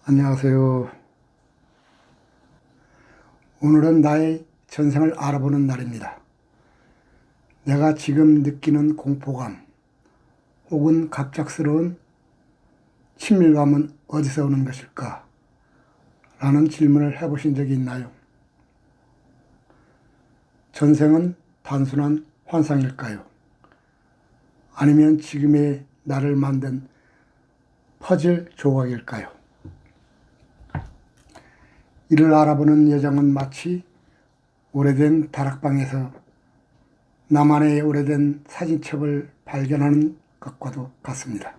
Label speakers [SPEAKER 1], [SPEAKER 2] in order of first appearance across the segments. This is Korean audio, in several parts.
[SPEAKER 1] 안녕하세요. 오늘은 나의 전생을 알아보는 날입니다. 내가 지금 느끼는 공포감 혹은 갑작스러운 친밀감은 어디서 오는 것일까? 라는 질문을 해보신 적이 있나요? 전생은 단순한 환상일까요? 아니면 지금의 나를 만든 퍼즐 조각일까요? 이를 알아보는 여정은 마치 오래된 다락방에서 나만의 오래된 사진첩을 발견하는 것과도 같습니다.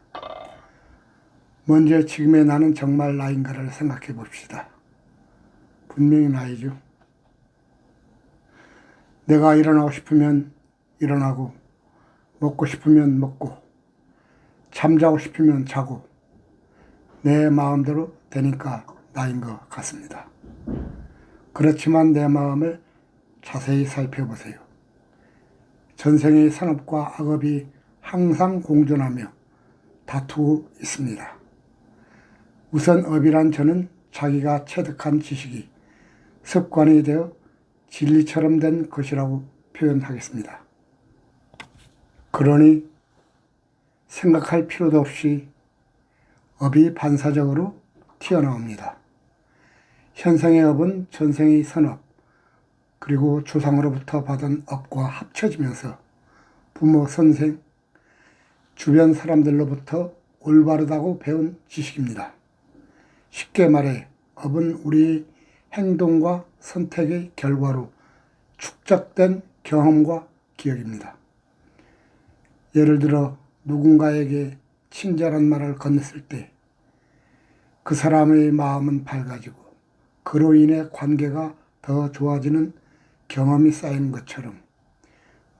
[SPEAKER 1] 먼저 지금의 나는 정말 나인가를 생각해 봅시다. 분명히 나이죠. 내가 일어나고 싶으면 일어나고, 먹고 싶으면 먹고, 잠자고 싶으면 자고, 내 마음대로 되니까 나인 것 같습니다. 그렇지만 내 마음을 자세히 살펴보세요. 전생의 선업과 악업이 항상 공존하며 다투고 있습니다. 우선 업이란 저는 자기가 체득한 지식이 습관이 되어 진리처럼 된 것이라고 표현하겠습니다. 그러니 생각할 필요도 없이 업이 반사적으로 튀어나옵니다. 현생의 업은 전생의 선업, 그리고 조상으로부터 받은 업과 합쳐지면서 부모, 선생, 주변 사람들로부터 올바르다고 배운 지식입니다. 쉽게 말해 업은 우리 행동과 선택의 결과로 축적된 경험과 기억입니다. 예를 들어 누군가에게 친절한 말을 건넸을 때 그 사람의 마음은 밝아지고 그로 인해 관계가 더 좋아지는 경험이 쌓이는 것처럼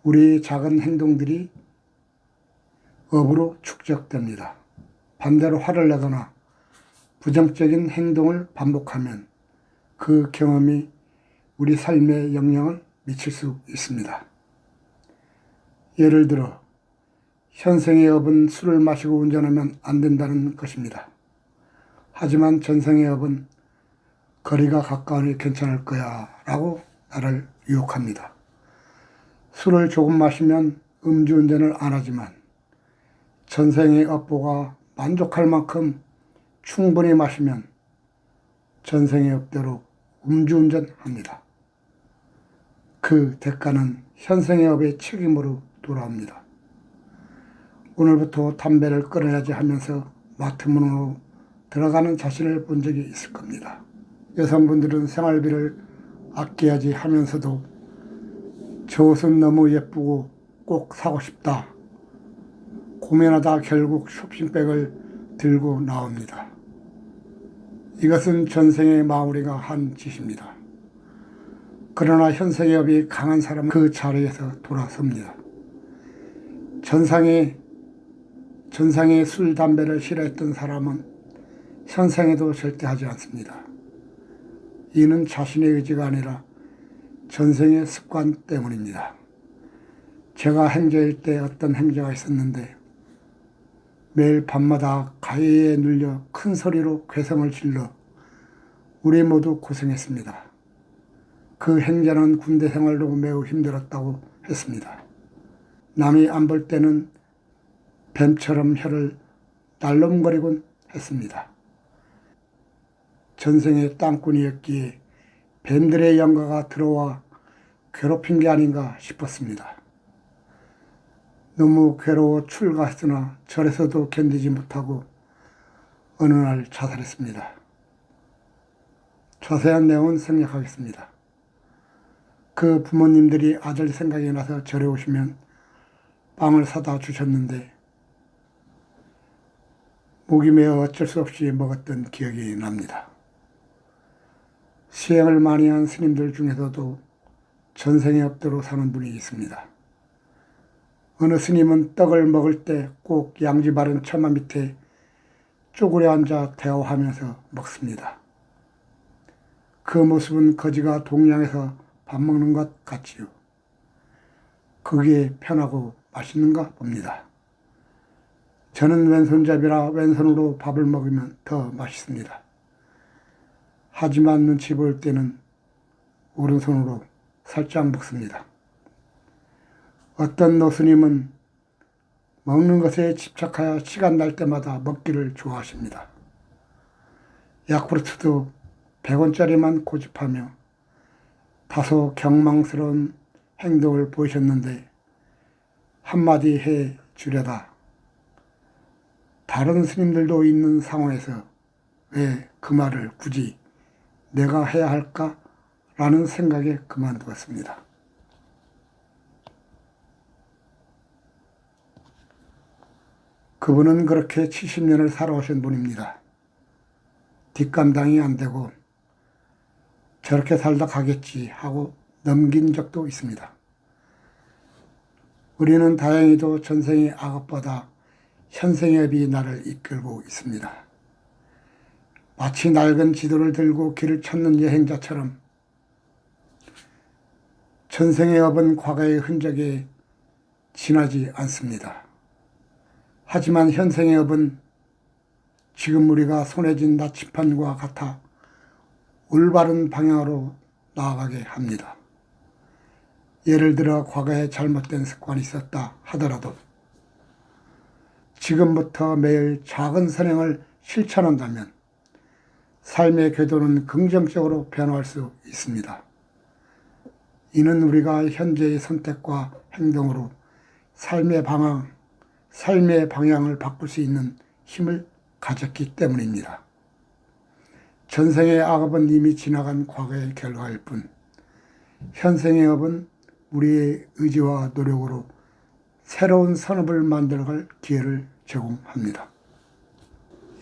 [SPEAKER 1] 우리의 작은 행동들이 업으로 축적됩니다. 반대로 화를 내거나 부정적인 행동을 반복하면 그 경험이 우리 삶에 영향을 미칠 수 있습니다. 예를 들어 현생의 업은 술을 마시고 운전하면 안 된다는 것입니다. 하지만 전생의 업은 거리가 가까우니 괜찮을 거야 라고 나를 유혹합니다. 술을 조금 마시면 음주운전을 안 하지만 전생의 업보가 만족할 만큼 충분히 마시면 전생의 업대로 음주운전합니다. 그 대가는 현생의 업의 책임으로 돌아옵니다. 오늘부터 담배를 끊어야지 하면서 마트 문으로 들어가는 자신을 본 적이 있을 겁니다. 여성분들은 생활비를 아껴야지 하면서도 저 옷은 너무 예쁘고 꼭 사고 싶다. 고민하다 결국 쇼핑백을 들고 나옵니다. 이것은 전생의 마무리가 한 짓입니다. 그러나 현생의 업이 강한 사람은 그 자리에서 돌아섭니다. 전상의 술, 담배를 싫어했던 사람은 현생에도 절대 하지 않습니다. 이는 자신의 의지가 아니라 전생의 습관 때문입니다. 제가 행자일 때 어떤 행자가 있었는데 매일 밤마다 가해에 눌려 큰 소리로 괴성을 질러 우리 모두 고생했습니다. 그 행자는 군대 생활로 매우 힘들었다고 했습니다. 남이 안 볼 때는 뱀처럼 혀를 날름거리곤 했습니다. 전생의 땅꾼이었기에 뱀들의 영가가 들어와 괴롭힌 게 아닌가 싶었습니다. 너무 괴로워 출가했으나 절에서도 견디지 못하고 어느 날 자살했습니다. 자세한 내용은 생략하겠습니다. 그 부모님들이 아들 생각이 나서 절에 오시면 빵을 사다 주셨는데 목이 메어 어쩔 수 없이 먹었던 기억이 납니다. 수행을 많이 한 스님들 중에서도 전생의 업대로 사는 분이 있습니다. 어느 스님은 떡을 먹을 때 꼭 양지 바른 처마 밑에 쪼그려 앉아 대화하면서 먹습니다. 그 모습은 거지가 동양에서 밥 먹는 것 같지요. 그게 편하고 맛있는가 봅니다. 저는 왼손잡이라 왼손으로 밥을 먹으면 더 맛있습니다. 하지만 눈치 볼 때는 오른손으로 살짝 먹습니다. 어떤 노스님은 먹는 것에 집착하여 시간 날 때마다 먹기를 좋아하십니다. 야쿠르트도 100원짜리만 고집하며 다소 경망스러운 행동을 보이셨는데 한마디 해 주려다 다른 스님들도 있는 상황에서 왜 그 말을 굳이 내가 해야 할까? 라는 생각에 그만두었습니다. 그분은 그렇게 70년을 살아오신 분입니다. 뒷감당이 안 되고 저렇게 살다 가겠지 하고 넘긴 적도 있습니다. 우리는 다행히도 전생의 악업보다 현생의 업이 나를 이끌고 있습니다. 마치 낡은 지도를 들고 길을 찾는 여행자처럼 전생의 업은 과거의 흔적에 지나지 않습니다. 하지만 현생의 업은 지금 우리가 손에 쥔 나침판과 같아 올바른 방향으로 나아가게 합니다. 예를 들어 과거에 잘못된 습관이 있었다 하더라도 지금부터 매일 작은 선행을 실천한다면 삶의 궤도는 긍정적으로 변화할 수 있습니다. 이는 우리가 현재의 선택과 행동으로 삶의 방향을 바꿀 수 있는 힘을 가졌기 때문입니다. 전생의 악업은 이미 지나간 과거의 결과일 뿐, 현생의 업은 우리의 의지와 노력으로 새로운 선업을 만들어갈 기회를 제공합니다.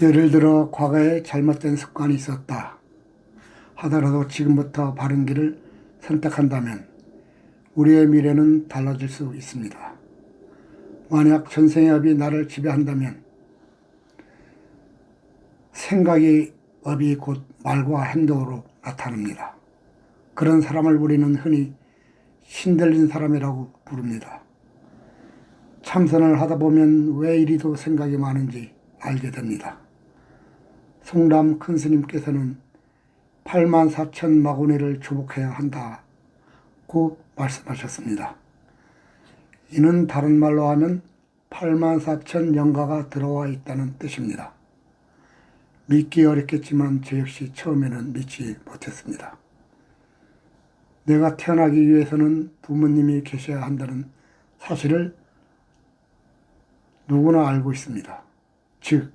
[SPEAKER 1] 예를 들어 과거에 잘못된 습관이 있었다 하더라도 지금부터 바른 길을 선택한다면 우리의 미래는 달라질 수 있습니다. 만약 전생의 업이 나를 지배한다면 생각의 업이 곧 말과 행동으로 나타납니다. 그런 사람을 우리는 흔히 신들린 사람이라고 부릅니다. 참선을 하다 보면 왜 이리도 생각이 많은지 알게 됩니다. 송람 큰 스님께서는 84,000 마구니를 주목해야 한다고 말씀하셨습니다. 이는 다른 말로 하면 84,000 영가가 들어와 있다는 뜻입니다. 믿기 어렵겠지만 저 역시 처음에는 믿지 못했습니다. 내가 태어나기 위해서는 부모님이 계셔야 한다는 사실을 누구나 알고 있습니다. 즉,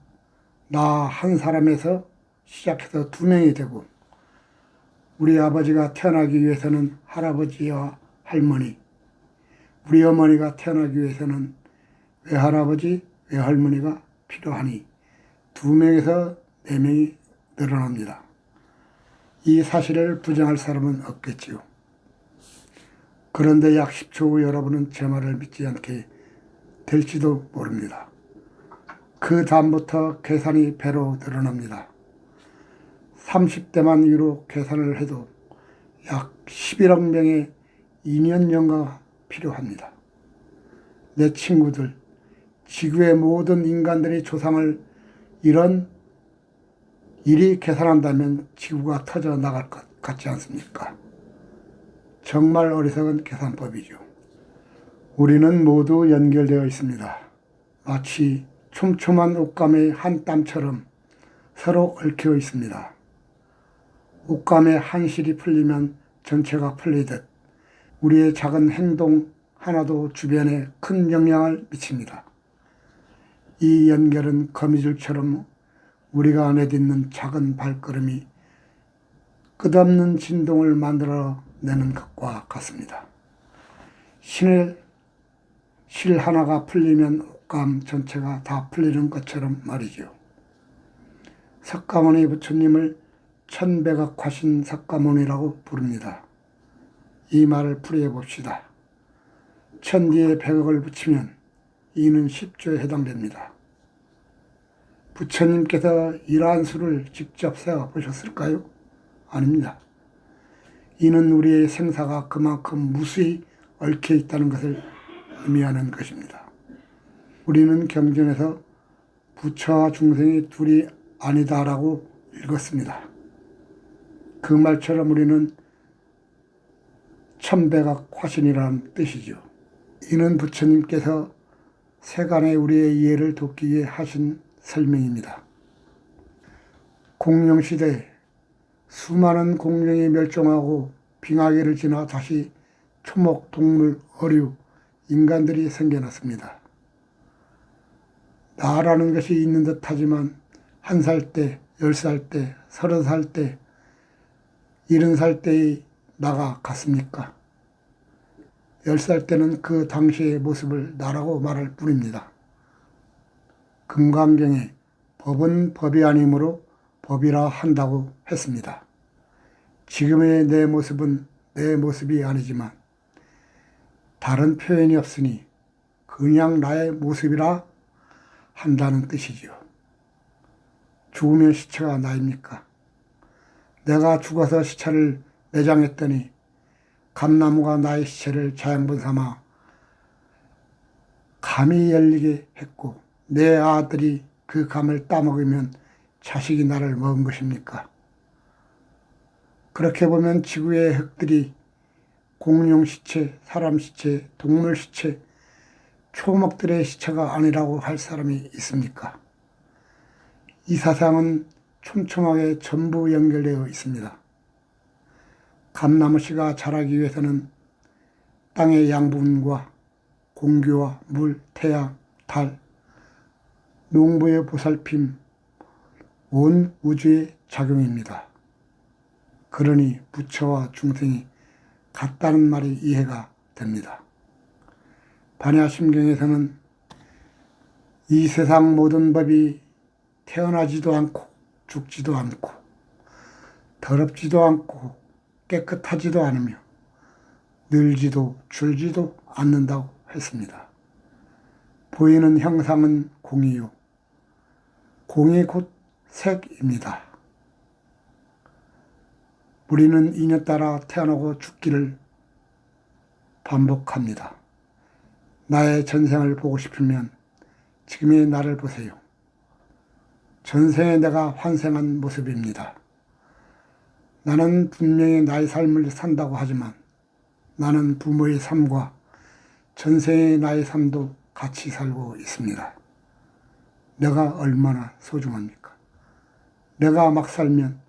[SPEAKER 1] 나 한 사람에서 시작해서 2명이 되고 우리 아버지가 태어나기 위해서는 할아버지와 할머니, 우리 어머니가 태어나기 위해서는 외할아버지, 외할머니가 필요하니 2명에서 4명이 늘어납니다. 이 사실을 부정할 사람은 없겠지요. 그런데 약 10초 후 여러분은 제 말을 믿지 않게 될지도 모릅니다. 그 다음부터 계산이 배로 늘어납니다. 30대만 유로 계산을 해도 약 11억 명의 2년 연가가 필요합니다. 내 친구들, 지구의 모든 인간들의 조상을 이런 일이 계산한다면 지구가 터져 나갈 것 같지 않습니까? 정말 어리석은 계산법이죠. 우리는 모두 연결되어 있습니다. 마치 촘촘한 옷감의 한 땀처럼 서로 얽혀 있습니다. 옷감의 한 실이 풀리면 전체가 풀리듯 우리의 작은 행동 하나도 주변에 큰 영향을 미칩니다. 이 연결은 거미줄처럼 우리가 내딛는 작은 발걸음이 끝없는 진동을 만들어내는 것과 같습니다. 실 하나가 풀리면 옷감 전체가 다 풀리는 것처럼 말이죠. 석가모니 부처님을 천백악화신 석가모니라고 부릅니다. 이 말을 풀이해 봅시다. 천 뒤에 백억을 붙이면 이는 10조에 해당됩니다. 부처님께서 이러한 수를 직접 세워보셨을까요? 아닙니다. 이는 우리의 생사가 그만큼 무수히 얽혀 있다는 것을 의미하는 것입니다. 우리는 경전에서 부처와 중생이 둘이 아니다라고 읽었습니다. 그 말처럼 우리는 천배각 화신이라는 뜻이죠. 이는 부처님께서 세간의 우리의 이해를 돕기 위해 하신 설명입니다. 공룡시대 수많은 공룡이 멸종하고 빙하기를 지나 다시 초목, 동물, 어류, 인간들이 생겨났습니다. 나라는 것이 있는 듯 하지만 1살 때, 10살 때, 30살 때, 70살 때의 나가 같습니까? 10살 때는 그 당시의 모습을 나라고 말할 뿐입니다. 금강경에 법은 법이 아니므로 법이라 한다고 했습니다. 지금의 내 모습은 내 모습이 아니지만 다른 표현이 없으니 그냥 나의 모습이라 한다는 뜻이지요. 죽으면 시체가 나입니까? 내가 죽어서 시체를 매장했더니 감나무가 나의 시체를 자양분 삼아 감이 열리게 했고 내 아들이 그 감을 따먹으면 자식이 나를 먹은 것입니까? 그렇게 보면 지구의 흙들이 공룡 시체, 사람 시체, 동물 시체, 초목들의 시체가 아니라고 할 사람이 있습니까? 이 사상은 촘촘하게 전부 연결되어 있습니다. 감나무씨가 자라기 위해서는 땅의 양분과 공기와 물, 태양, 달, 농부의 보살핌, 온 우주의 작용입니다. 그러니 부처와 중생이 같다는 말이 이해가 됩니다. 반야심경에서는 이 세상 모든 법이 태어나지도 않고 죽지도 않고 더럽지도 않고 깨끗하지도 않으며 늘지도 줄지도 않는다고 했습니다. 보이는 형상은 공이요. 공이 곧 색입니다. 우리는 인연 따라 태어나고 죽기를 반복합니다. 나의 전생을 보고 싶으면 지금의 나를 보세요. 전생에 내가 환생한 모습입니다. 나는 분명히 나의 삶을 산다고 하지만 나는 부모의 삶과 전생의 나의 삶도 같이 살고 있습니다. 내가 얼마나 소중합니까? 내가 막 살면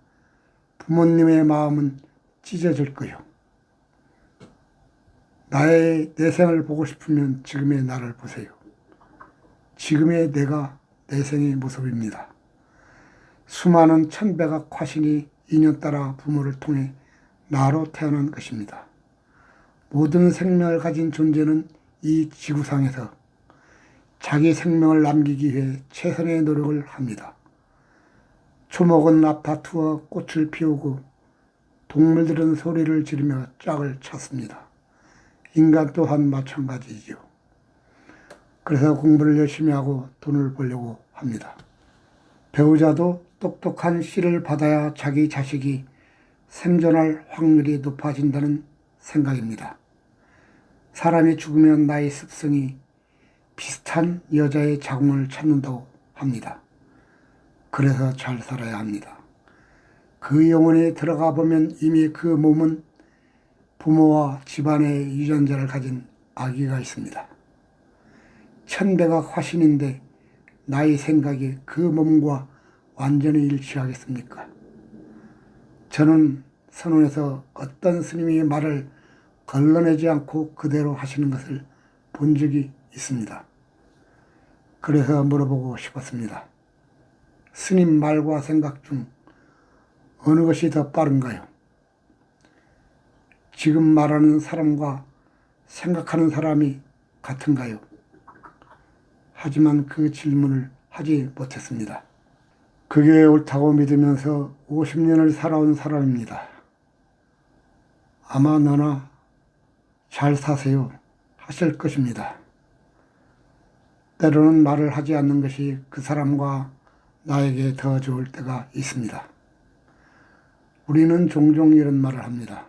[SPEAKER 1] 부모님의 마음은 찢어질 거요. 나의 내생을 보고 싶으면 지금의 나를 보세요. 지금의 내가 내생의 모습입니다. 수많은 천배각 화신이 인연 따라 부모를 통해 나로 태어난 것입니다. 모든 생명을 가진 존재는 이 지구상에서 자기 생명을 남기기 위해 최선의 노력을 합니다. 초목은 아파트와 꽃을 피우고 동물들은 소리를 지르며 짝을 찾습니다. 인간 또한 마찬가지죠. 그래서 공부를 열심히 하고 돈을 벌려고 합니다. 배우자도 똑똑한 씨를 받아야 자기 자식이 생존할 확률이 높아진다는 생각입니다. 사람이 죽으면 나의 습성이 비슷한 여자의 자궁을 찾는다고 합니다. 그래서 잘 살아야 합니다. 그 영혼에 들어가 보면 이미 그 몸은 부모와 집안의 유전자를 가진 아기가 있습니다. 천배각 화신인데 나의 생각이 그 몸과 완전히 일치하겠습니까? 저는 선원에서 어떤 스님이 말을 걸러내지 않고 그대로 하시는 것을 본 적이 있습니다. 그래서 물어보고 싶었습니다. 스님 말과 생각 중 어느 것이 더 빠른가요? 지금 말하는 사람과 생각하는 사람이 같은가요? 하지만 그 질문을 하지 못했습니다. 그게 옳다고 믿으면서 50년을 살아온 사람입니다. 아마 너나 잘 사세요 하실 것입니다. 때로는 말을 하지 않는 것이 그 사람과 나에게 더 좋을 때가 있습니다. 우리는 종종 이런 말을 합니다.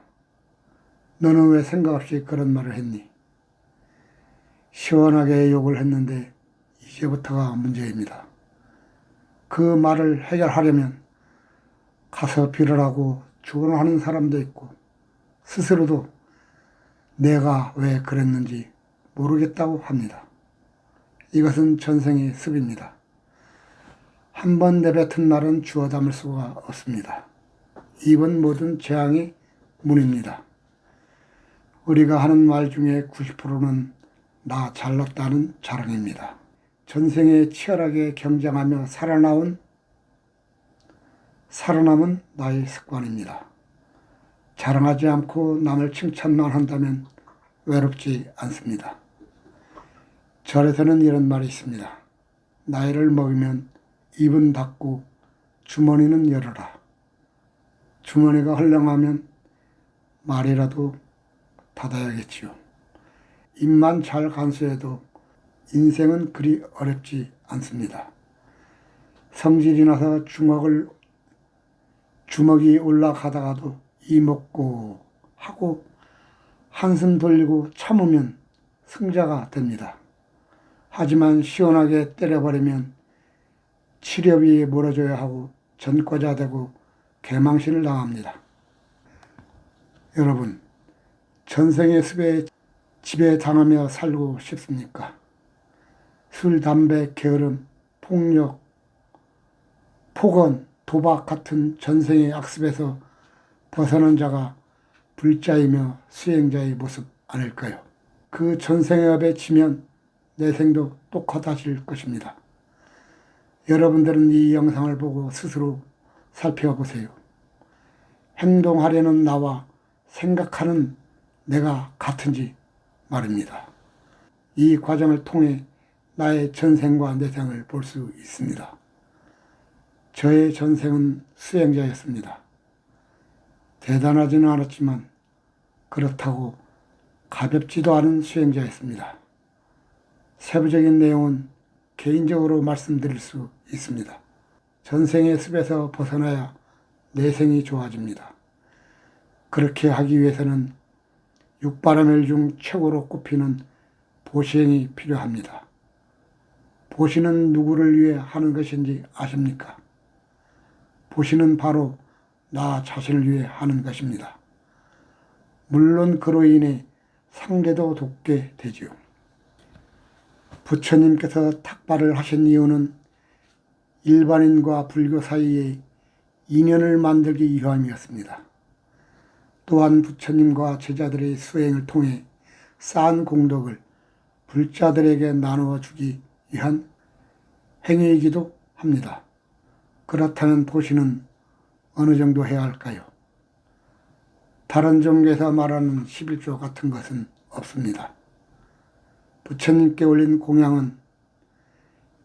[SPEAKER 1] 너는 왜 생각 없이 그런 말을 했니? 시원하게 욕을 했는데 이제부터가 문제입니다. 그 말을 해결하려면 가서 빌으라고 조언하는 사람도 있고 스스로도 내가 왜 그랬는지 모르겠다고 합니다. 이것은 전생의 습입니다. 한 번 내뱉은 말은 주워 담을 수가 없습니다. 입은 모든 재앙의 문입니다. 우리가 하는 말 중에 90%는 나 잘났다는 자랑입니다. 전생에 치열하게 경쟁하며 살아남은 나의 습관입니다. 자랑하지 않고 남을 칭찬만 한다면 외롭지 않습니다. 절에서는 이런 말이 있습니다. 나이를 먹으면 입은 닫고 주머니는 열어라. 주머니가 헐렁하면 말이라도 닫아야겠지요. 입만 잘 간수해도 인생은 그리 어렵지 않습니다. 성질이 나서 주먹이 올라가다가도 이먹고 하고 한숨 돌리고 참으면 승자가 됩니다. 하지만 시원하게 때려버리면 치료비에 몰아줘야 하고 전과자 되고 개망신을 당합니다. 여러분, 전생의 습에 지배 당하며 살고 싶습니까? 술, 담배, 게으름, 폭력, 폭언, 도박 같은 전생의 악습에서 벗어난 자가 불자이며 수행자의 모습 아닐까요? 그 전생의 업에 지면 내생도 똑같아질 것입니다. 여러분들은 이 영상을 보고 스스로 살펴보세요. 행동하려는 나와 생각하는 내가 같은지 말입니다. 이 과정을 통해 나의 전생과 내생을 볼 수 있습니다. 저의 전생은 수행자였습니다. 대단하지는 않았지만 그렇다고 가볍지도 않은 수행자였습니다. 세부적인 내용은 개인적으로 말씀드릴 수 있습니다. 전생의 습에서 벗어나야 내생이 좋아집니다. 그렇게 하기 위해서는 육바라밀 중 최고로 꼽히는 보시행이 필요합니다. 보시는 누구를 위해 하는 것인지 아십니까? 보시는 바로 나 자신을 위해 하는 것입니다. 물론 그로 인해 상대도 돕게 되지요. 부처님께서 탁발을 하신 이유는 일반인과 불교 사이에 인연을 만들기 위함이었습니다. 또한 부처님과 제자들의 수행을 통해 쌓은 공덕을 불자들에게 나누어 주기 위한 행위이기도 합니다. 그렇다면 보시는 어느 정도 해야 할까요? 다른 종교에서 말하는 11조 같은 것은 없습니다. 부처님께 올린 공양은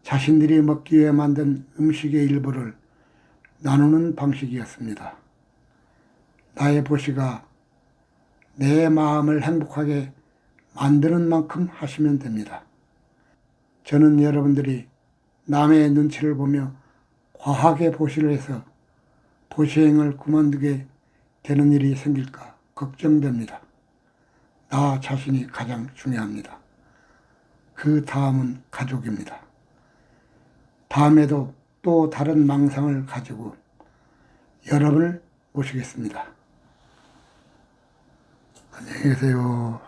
[SPEAKER 1] 자신들이 먹기 위해 만든 음식의 일부를 나누는 방식이었습니다. 나의 보시가 내 마음을 행복하게 만드는 만큼 하시면 됩니다. 저는 여러분들이 남의 눈치를 보며 과하게 보시를 해서 보시행을 그만두게 되는 일이 생길까 걱정됩니다. 나 자신이 가장 중요합니다. 그 다음은 가족입니다. 다음에도 또 다른 망상을 가지고 여러분을 모시겠습니다. 안녕히 계세요.